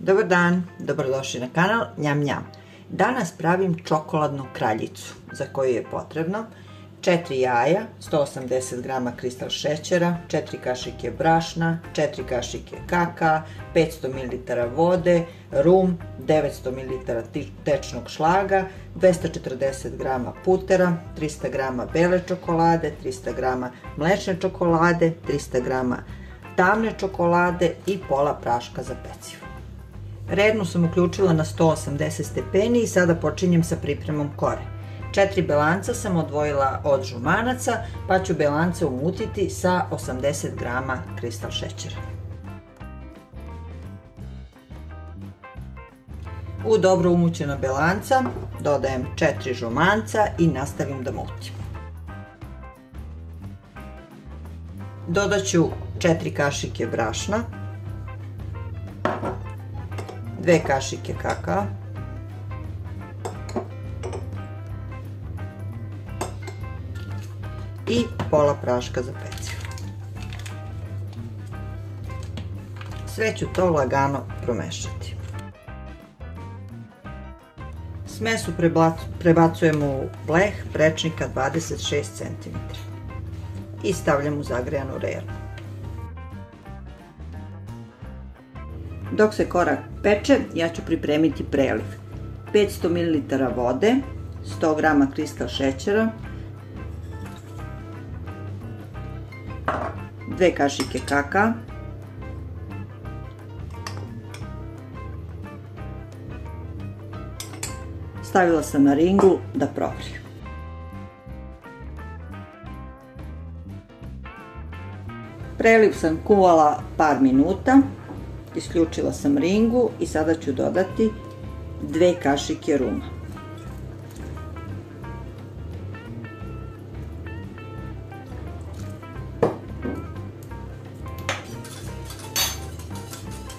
Dobar dan, dobrodošli na kanal Njam Njam. Danas pravim čokoladnu kraljicu za koju je potrebno 4 jaja, 180 g kristal šećera, 4 kašike brašna, 4 kašike kakaa, 500 ml vode, rum, 900 ml tečnog šlaga, 240 g putera, 300 g bele čokolade, 300 g mlečne čokolade, 300 g tamne čokolade i pola praška za pecivo. Rednu sam uključila na 180 stepeni i sada počinjem sa pripremom kore. 4 belanca sam odvojila od žumanaca, pa ću belance umutiti sa 80 g kristal šećera. U dobro umućena belanca dodajem 4 žumanca i nastavim da mutim. Dodat ću 4 kašike brašna, 2 kašike kakaa, i pola praška za pecivo. Sve ću to lagano promešati. Smesu prebacujem u bleh prečnika 26 cm i stavljam u zagrejanu rernu. Dok se kora peče, ja ću pripremiti preliv. 500 ml vode, 100 g kristal šećera, 2 kašike kakaa, stavila sam na ringlu da provrije. Preliv sam kuvala par minuta, isključila sam ringu i sada ću dodati 2 kašike ruma.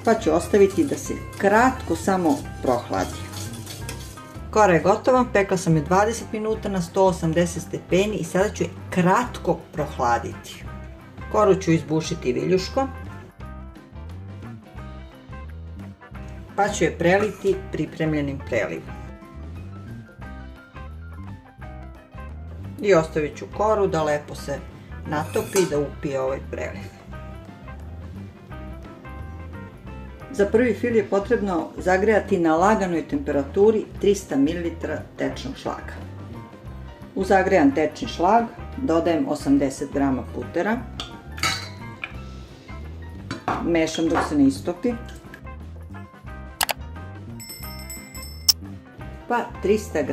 Pa ću ostaviti da se kratko samo prohladi. Kora je gotova, pekla sam je 20 minuta na 180 stepeni i sada ću je kratko prohladiti. Koru ću izbušiti viljuškom, pa ću je preliti pripremljenim prelivom. I ostavit ću koru da lepo se natopi i da upije ovaj preliv. Za prvi fil je potrebno zagrejati na laganoj temperaturi 300 ml tečnog šlaga. U zagrejan tečni šlag dodajem 80 g putera, mešam dok se ne istopi, pa 300 g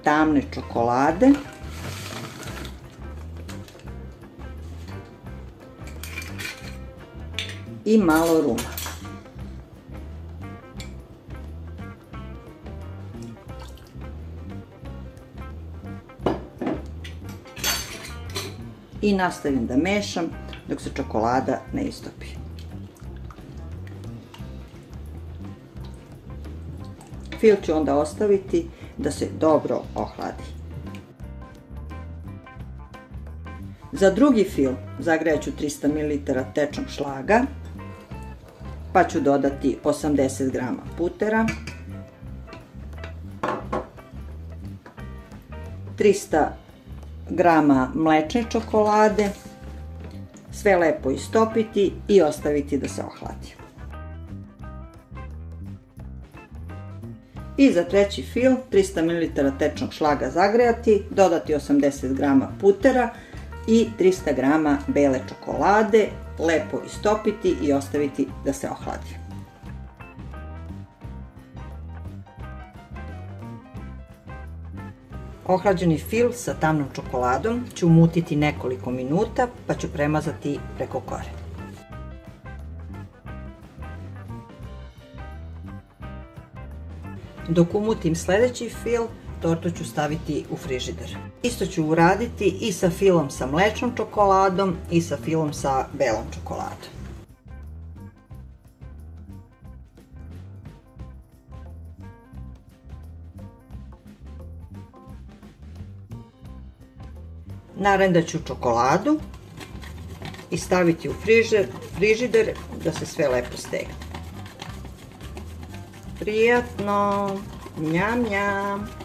tamne čokolade, i malo ruma. I nastavim da mešam dok se čokolada ne istopi. Fil ću onda ostaviti da se dobro ohladi. Za drugi fil zagrejat ću 300 ml tečnog šlaga, pa ću dodati 80 g putera, 300 g mlečne čokolade, sve lepo istopiti i ostaviti da se ohladi. I za treći fil 300 ml tečnog šlaga zagrejati, dodati 80 g putera i 300 g bele čokolade, lepo istopiti i ostaviti da se ohladi. Ohlađeni fil sa tamnom čokoladom ću umutiti nekoliko minuta, pa ću premazati preko kore. Dok umutim sljedeći fil, tortu ću staviti u frižider. Isto ću uraditi i sa filom sa mlečnom čokoladom i sa filom sa belom čokoladom. Narendat ću čokoladu i staviti u frižider da se sve lepo stegne. Prijatno. Njam, njam.